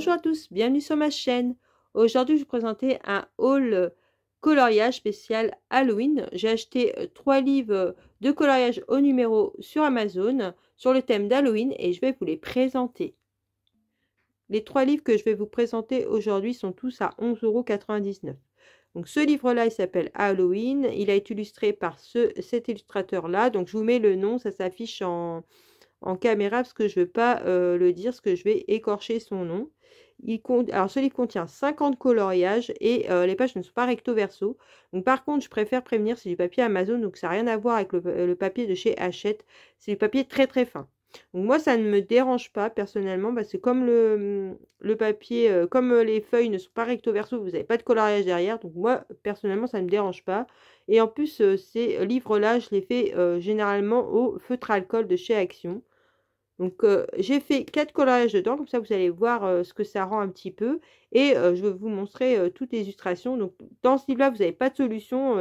Bonjour à tous, bienvenue sur ma chaîne. Aujourd'hui, je vais vous présenter un haul coloriage spécial Halloween. J'ai acheté 3 livres de coloriage au numéro sur Amazon sur le thème d'Halloween et je vais vous les présenter. Les 3 livres que je vais vous présenter aujourd'hui sont tous à 11,99 €. Donc ce livre-là, il s'appelle Halloween. Il a été illustré par cet illustrateur-là. Donc je vous mets le nom, ça s'affiche en caméra parce que je ne veux pas le dire, parce que je vais écorcher son nom. Alors ce livre contient 50 coloriages et les pages ne sont pas recto verso. Donc par contre, je préfère prévenir, c'est du papier Amazon, donc ça n'a rien à voir avec le papier de chez Hachette. C'est du papier très très fin. Donc moi, ça ne me dérange pas personnellement, parce que comme le papier, comme les feuilles ne sont pas recto verso, vous n'avez pas de coloriage derrière. Donc moi, personnellement, ça ne me dérange pas. Et en plus, ces livres-là, je les fais généralement au feutre alcool de chez Action. Donc j'ai fait 4 coloriages dedans, comme ça vous allez voir ce que ça rend un petit peu. Et je vais vous montrer toutes les illustrations. Donc dans ce livre-là, vous n'avez pas de solution.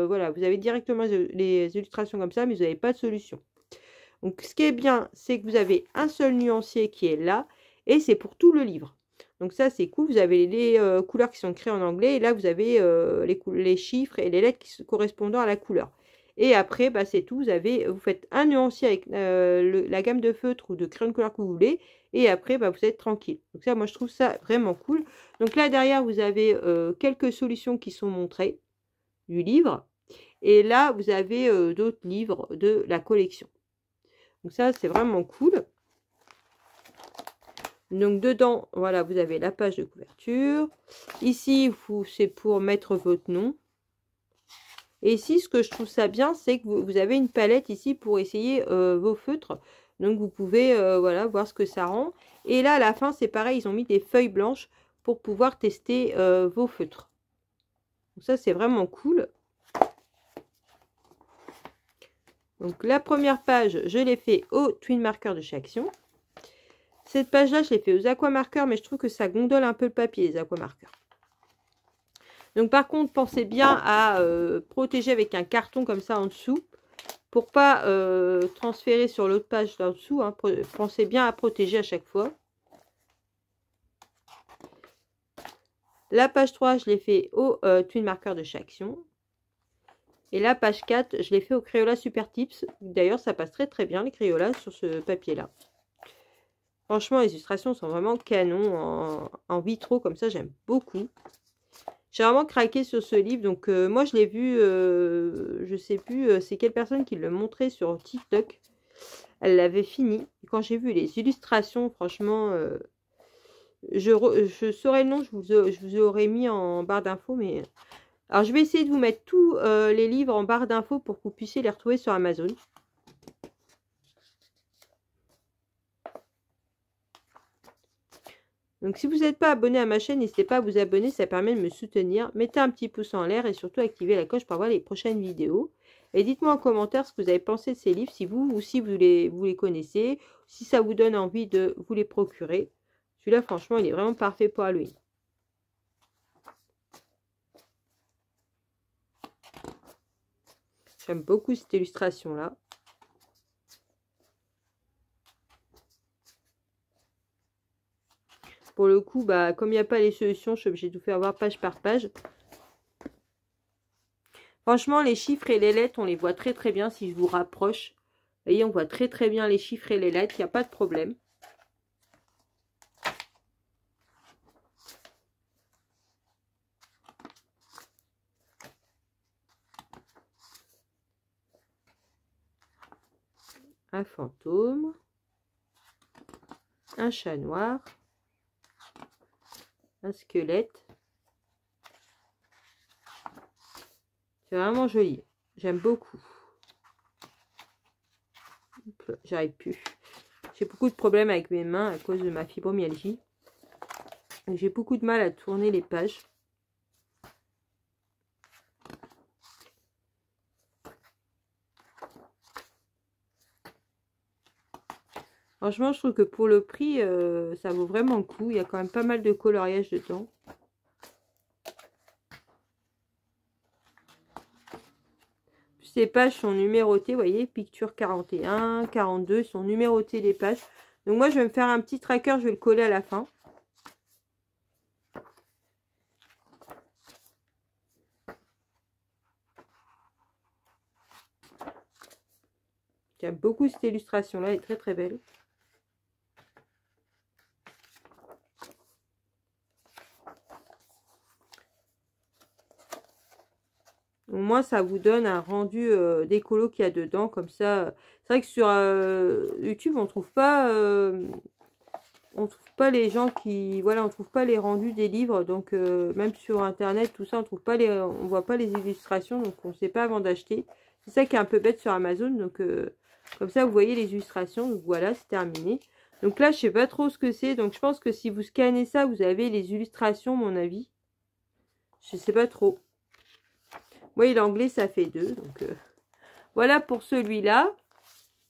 Voilà, vous avez directement les illustrations comme ça, mais vous n'avez pas de solution. Donc ce qui est bien, c'est que vous avez un seul nuancier qui est là, et c'est pour tout le livre. Donc ça c'est cool, vous avez les couleurs qui sont créées en anglais, et là vous avez les chiffres et les lettres correspondant à la couleur. Et après, bah, c'est tout, vous faites un nuancier avec la gamme de feutres ou de crayon de couleur que vous voulez, et après bah, vous êtes tranquille. Donc ça, moi je trouve ça vraiment cool. Donc là derrière, vous avez quelques solutions qui sont montrées du livre, et là vous avez d'autres livres de la collection. Donc ça, c'est vraiment cool. Donc dedans, voilà, vous avez la page de couverture. Ici, c'est pour mettre votre nom. Et ici, ce que je trouve ça bien, c'est que vous avez une palette ici pour essayer vos feutres. Donc vous pouvez voilà, voir ce que ça rend. Et là, à la fin, c'est pareil, ils ont mis des feuilles blanches pour pouvoir tester vos feutres. Donc ça, c'est vraiment cool. Donc la première page, je l'ai fait au twin marker de chez Action. Cette page-là, je l'ai fait aux aquamarqueurs, mais je trouve que ça gondole un peu le papier, les aquamarqueurs. Donc par contre, pensez bien à protéger avec un carton comme ça en dessous, pour pas transférer sur l'autre page là en dessous. Hein. Pensez bien à protéger à chaque fois. La page 3, je l'ai fait au twin marker de chez Action. Et la page 4, je l'ai fait au Crayola Super Tips. D'ailleurs, ça passe très très bien les Crayolas sur ce papier-là. Franchement, les illustrations sont vraiment canon en vitro, comme ça, j'aime beaucoup. J'ai vraiment craqué sur ce livre, donc moi je l'ai vu, je sais plus, c'est quelle personne qui le montrait sur TikTok. Elle l'avait fini. Et quand j'ai vu les illustrations, franchement, je saurais le nom, je vous aurais mis en barre d'infos, mais... Alors je vais essayer de vous mettre tous les livres en barre d'infos pour que vous puissiez les retrouver sur Amazon. Donc si vous n'êtes pas abonné à ma chaîne, n'hésitez pas à vous abonner, ça permet de me soutenir. Mettez un petit pouce en l'air et surtout activez la cloche pour voir les prochaines vidéos. Et dites-moi en commentaire ce que vous avez pensé de ces livres, si vous aussi vous les connaissez, si ça vous donne envie de vous les procurer. Celui-là, franchement, il est vraiment parfait pour Halloween. J'aime beaucoup cette illustration-là. Pour le coup, bah, comme il n'y a pas les solutions, je suis obligée de vous faire voir page par page. Franchement, les chiffres et les lettres, on les voit très très bien si je vous rapproche. Vous voyez, on voit très très bien les chiffres et les lettres, il n'y a pas de problème. Un fantôme. Un chat noir. Un squelette. C'est vraiment joli. J'aime beaucoup. J'arrive plus. J'ai beaucoup de problèmes avec mes mains à cause de ma fibromyalgie. J'ai beaucoup de mal à tourner les pages. Franchement, je trouve que pour le prix, ça vaut vraiment le coup. Il y a quand même pas mal de coloriage dedans. Ces pages sont numérotées, vous voyez, picture 41, 42, sont numérotées les pages. Donc moi, je vais me faire un petit tracker, je vais le coller à la fin. J'aime beaucoup cette illustration-là, elle est très très belle. Au moins, ça vous donne un rendu des colos qu'il y a dedans. Comme ça, c'est vrai que sur YouTube, on trouve pas les gens qui... Voilà, on trouve pas les rendus des livres. Donc, même sur Internet, tout ça, on voit pas les illustrations. Donc, on ne sait pas avant d'acheter. C'est ça qui est un peu bête sur Amazon. Donc, comme ça, vous voyez les illustrations. Donc, voilà, c'est terminé. Donc là, je sais pas trop ce que c'est. Donc, je pense que si vous scannez ça, vous avez les illustrations, à mon avis. Je sais pas trop. Oui, l'anglais, ça fait 2. Donc, voilà pour celui-là.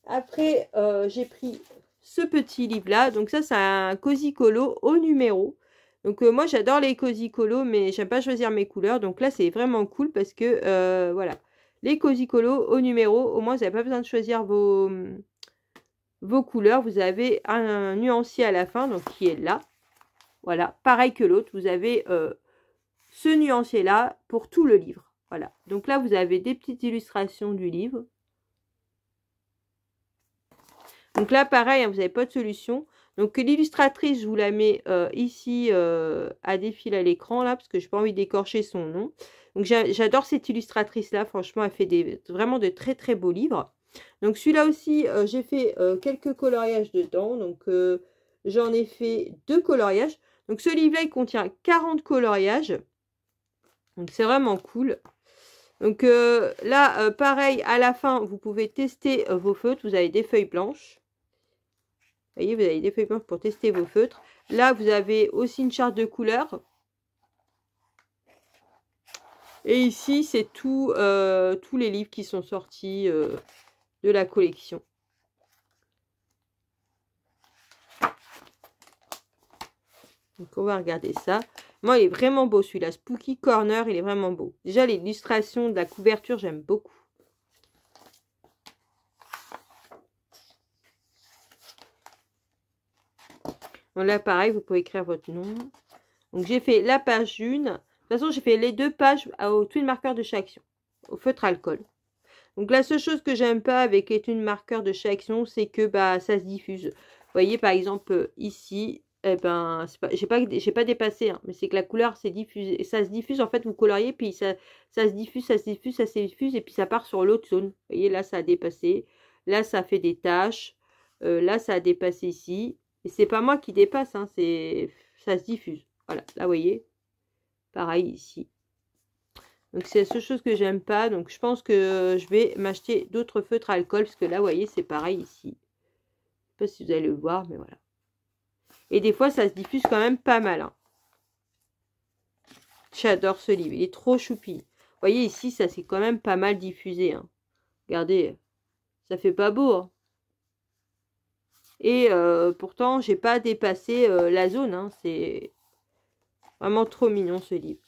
Après, j'ai pris ce petit livre-là. Donc, ça, c'est un Cozy Colo au numéro. Donc, moi, j'adore les Cozy Colo, mais j'aime pas choisir mes couleurs. Donc, là, c'est vraiment cool parce que, voilà. Les Cozy Colo au numéro, au moins, vous n'avez pas besoin de choisir vos couleurs. Vous avez un nuancier à la fin, donc qui est là. Voilà, pareil que l'autre. Vous avez ce nuancier-là pour tout le livre. Voilà, donc là, vous avez des petites illustrations du livre. Donc là, pareil, hein, vous n'avez pas de solution. Donc l'illustratrice, je vous la mets ici à défiler à l'écran, là, parce que je n'ai pas envie d'écorcher son nom. Donc j'adore cette illustratrice-là, franchement, elle fait vraiment de très très beaux livres. Donc celui-là aussi, j'ai fait quelques coloriages dedans. Donc j'en ai fait 2 coloriages. Donc ce livre-là, il contient 40 coloriages. Donc c'est vraiment cool. Donc là, pareil, à la fin, vous pouvez tester vos feutres. Vous avez des feuilles blanches. Vous voyez, vous avez des feuilles blanches pour tester vos feutres. Là, vous avez aussi une charte de couleurs. Et ici, c'est tous les livres qui sont sortis de la collection. Donc, on va regarder ça. Moi, il est vraiment beau celui-là. Spooky Corner, il est vraiment beau. Déjà, l'illustration de la couverture, j'aime beaucoup. Bon, là, pareil, vous pouvez écrire votre nom. Donc, j'ai fait la page 1. De toute façon, j'ai fait les 2 pages au twin marqueur de chaque action, au feutre alcool. Donc, la seule chose que j'aime pas avec les twin marqueurs de chaque action, c'est que bah, ça se diffuse. Vous voyez, par exemple, ici, eh ben, j'ai pas dépassé, hein, mais c'est que la couleur s'est diffusée. Ça se diffuse, en fait, vous coloriez, puis ça se diffuse, ça se diffuse, ça se diffuse, et puis ça part sur l'autre zone. Vous voyez, là, ça a dépassé. Là, ça fait des taches. Là, ça a dépassé ici. Et c'est pas moi qui dépasse, hein, ça se diffuse. Voilà, là, vous voyez. Pareil ici. Donc, c'est la seule chose que j'aime pas. Donc, je pense que je vais m'acheter d'autres feutres alcool. Parce que là, vous voyez, c'est pareil ici. Je sais pas si vous allez le voir, mais voilà. Et des fois, ça se diffuse quand même pas mal. Hein. J'adore ce livre. Il est trop choupi. Vous voyez, ici, ça s'est quand même pas mal diffusé. Hein. Regardez, ça fait pas beau. Hein. Et pourtant, j'ai pas dépassé la zone. Hein. C'est vraiment trop mignon ce livre.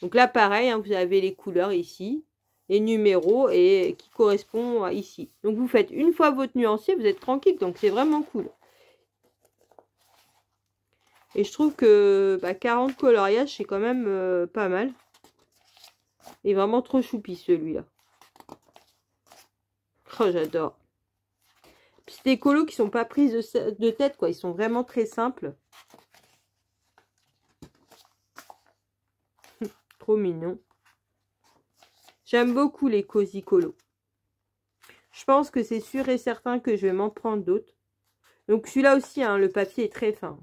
Donc là, pareil, hein, vous avez les couleurs ici, les numéros et qui correspondent à ici. Donc vous faites une fois votre nuancier, vous êtes tranquille. Donc c'est vraiment cool. Et je trouve que 40 coloriages, c'est quand même pas mal. Il est vraiment trop choupi celui-là. Oh, j'adore. C'est des colos qui sont pas prises de tête, quoi. Ils sont vraiment très simples. Trop mignon. J'aime beaucoup les Cozy Colos. Je pense que c'est sûr et certain que je vais m'en prendre d'autres. Donc celui-là aussi, hein, le papier est très fin.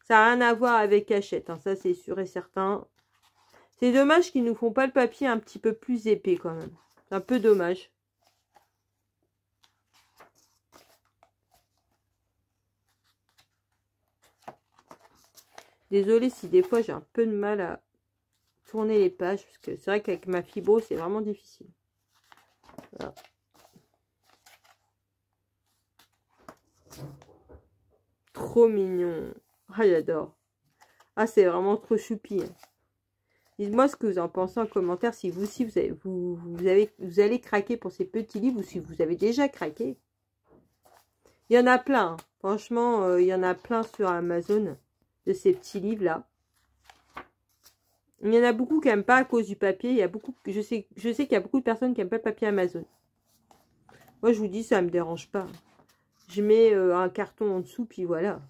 Ça n'a rien à voir avec Hachette, hein, ça c'est sûr et certain. C'est dommage qu'ils ne nous font pas le papier un petit peu plus épais quand même. C'est un peu dommage. Désolée si des fois j'ai un peu de mal à tourner les pages. Parce que c'est vrai qu'avec ma fibro, c'est vraiment difficile. Voilà. Trop mignon. Ah, j'adore. Ah, c'est vraiment trop choupi. Hein. Dites-moi ce que vous en pensez en commentaire. Si vous aussi, vous allez craquer pour ces petits livres ou si vous avez déjà craqué. Il y en a plein. Hein. Franchement, il y en a plein sur Amazon de ces petits livres-là. Il y en a beaucoup qui n'aiment pas à cause du papier. Il y a beaucoup, je sais qu'il y a beaucoup de personnes qui n'aiment pas le papier Amazon. Moi, je vous dis, ça me dérange pas. Je mets un carton en dessous, puis voilà.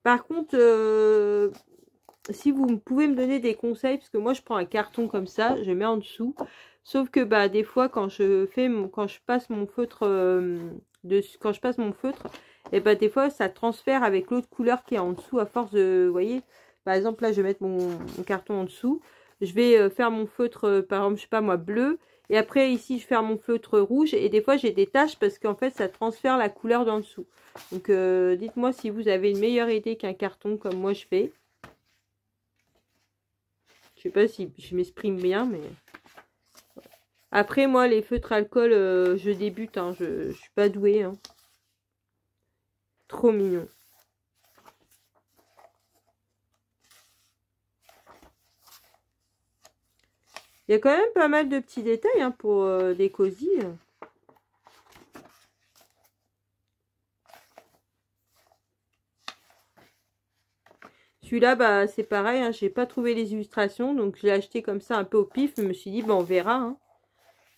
Par contre, si vous pouvez me donner des conseils, parce que moi, je prends un carton comme ça, je mets en dessous. Sauf que bah des fois, quand je passe mon feutre quand je passe mon feutre, et bah des fois, ça transfère avec l'autre couleur qui est en dessous à force de, vous voyez. Par exemple, là, je vais mettre mon carton en dessous. Je vais faire mon feutre, par exemple, je sais pas moi, bleu. Et après, ici, je vais faire mon feutre rouge. Et des fois, j'ai des taches parce qu'en fait, ça transfère la couleur d'en dessous. Donc, dites-moi si vous avez une meilleure idée qu'un carton comme moi je fais. Je sais pas si je m'exprime bien, mais... Après, moi, les feutres alcool, je débute. Hein, je suis pas douée. Hein. Trop mignon. Il y a quand même pas mal de petits détails hein, pour des cosy. Celui-là, bah, c'est pareil. Hein, j'ai pas trouvé les illustrations. Donc, je l'ai acheté comme ça un peu au pif. Je me suis dit, bah, on verra. Hein.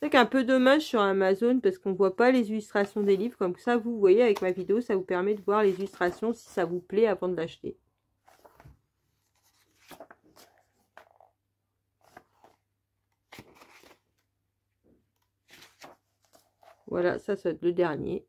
C'est un peu dommage sur Amazon parce qu'on voit pas les illustrations des livres. Comme ça, vous voyez, avec ma vidéo, ça vous permet de voir les illustrations si ça vous plaît avant de l'acheter. Voilà, ça c'est le dernier.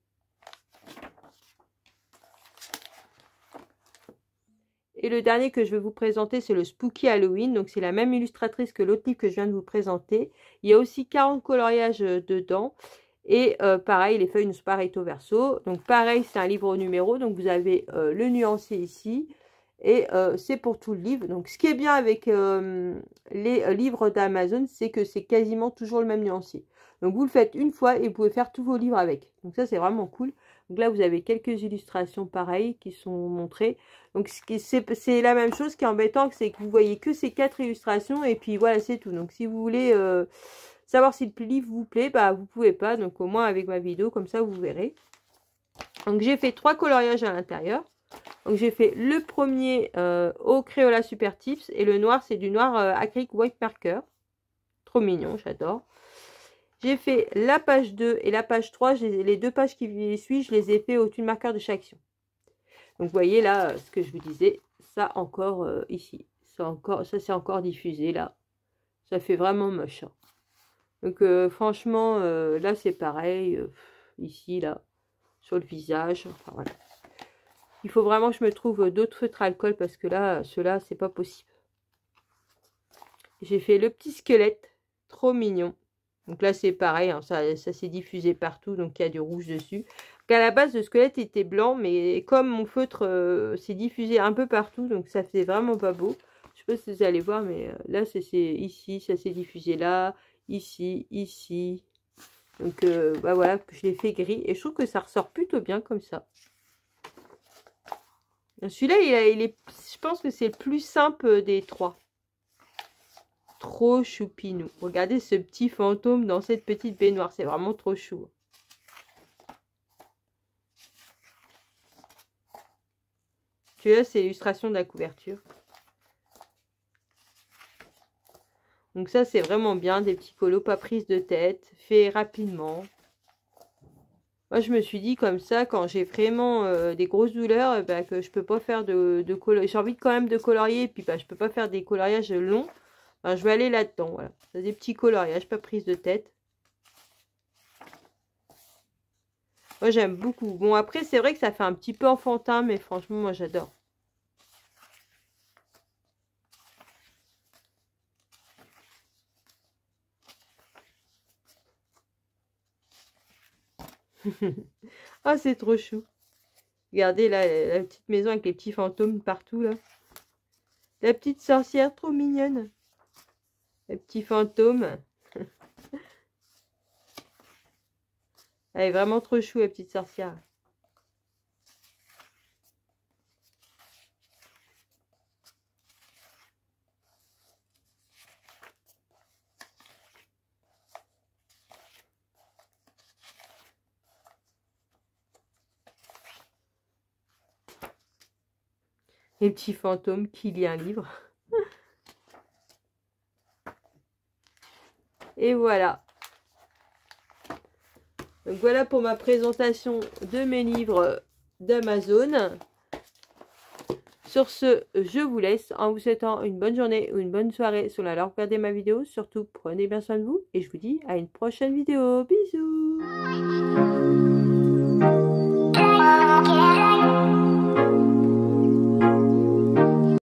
Et le dernier que je vais vous présenter, c'est le Spooky Halloween. Donc, c'est la même illustratrice que l'autre livre que je viens de vous présenter. Il y a aussi 40 coloriages dedans. Et pareil, les feuilles ne sont pas recto verso. Donc, pareil, c'est un livre au numéro. Donc, vous avez le nuancé ici. Et c'est pour tout le livre. Donc, ce qui est bien avec les livres d'Amazon, c'est que c'est quasiment toujours le même nuancier. Donc, vous le faites une fois et vous pouvez faire tous vos livres avec. Donc, ça, c'est vraiment cool. Donc là, vous avez quelques illustrations pareilles qui sont montrées. Donc, c'est la même chose. Ce qui est embêtant, c'est que vous voyez que ces 4 illustrations. Et puis, voilà, c'est tout. Donc, si vous voulez savoir si le livre vous plaît, bah, vous pouvez pas. Donc, au moins, avec ma vidéo, comme ça, vous verrez. Donc, j'ai fait 3 coloriages à l'intérieur. Donc, j'ai fait le premier au Crayola Super Tips. Et le noir, c'est du noir acrylique white marker. Trop mignon, j'adore. J'ai fait la page 2 et la page 3. Les 2 pages qui suivent, je les ai fait au-dessus de marqueur de chaque action. Donc, vous voyez là, ce que je vous disais, ça encore ici. Ça c'est encore diffusé là. Ça fait vraiment moche. Hein. Donc, franchement, là, c'est pareil. Ici, là, sur le visage. Enfin, voilà. Il faut vraiment que je me trouve d'autres feutres alcool parce que là, ceux-là, c'est pas possible. J'ai fait le petit squelette. Trop mignon. Donc là, c'est pareil. Hein, ça s'est diffusé partout. Donc, il y a du rouge dessus. Donc, à la base, le squelette était blanc. Mais comme mon feutre s'est diffusé un peu partout. Donc, ça fait vraiment pas beau. Je sais pas si vous allez voir. Mais là, c'est ici. Ça s'est diffusé là. Ici. Ici. Donc, bah voilà. Je l'ai fait gris. Et je trouve que ça ressort plutôt bien comme ça. Celui-là, je pense que c'est le plus simple des 3. Trop choupinou. Regardez ce petit fantôme dans cette petite baignoire. C'est vraiment trop chou. Celui-là, c'est l'illustration de la couverture. Donc ça, c'est vraiment bien. Des petits colos pas prise de tête. Fait rapidement. Moi, je me suis dit comme ça, quand j'ai vraiment des grosses douleurs, bah, que je peux pas faire de coloriage. J'ai envie quand même de colorier. Et puis, bah, je peux pas faire des coloriages longs. Ben, je vais aller là-dedans. Voilà. C'est des petits coloriages, pas prise de tête. Moi, j'aime beaucoup. Bon, après, c'est vrai que ça fait un petit peu enfantin, mais franchement, moi, j'adore. Ah, c'est trop chou. Regardez là, la petite maison avec les petits fantômes partout, là. La petite sorcière, trop mignonne. Les petits fantômes. Elle est vraiment trop chou, la petite sorcière. Les petits fantômes qui lit un livre. Et voilà. Donc voilà pour ma présentation de mes livres d'Amazon. Sur ce, je vous laisse en vous souhaitant une bonne journée ou une bonne soirée sur la leur regardez ma vidéo. Surtout, prenez bien soin de vous et je vous dis à une prochaine vidéo. Bisous.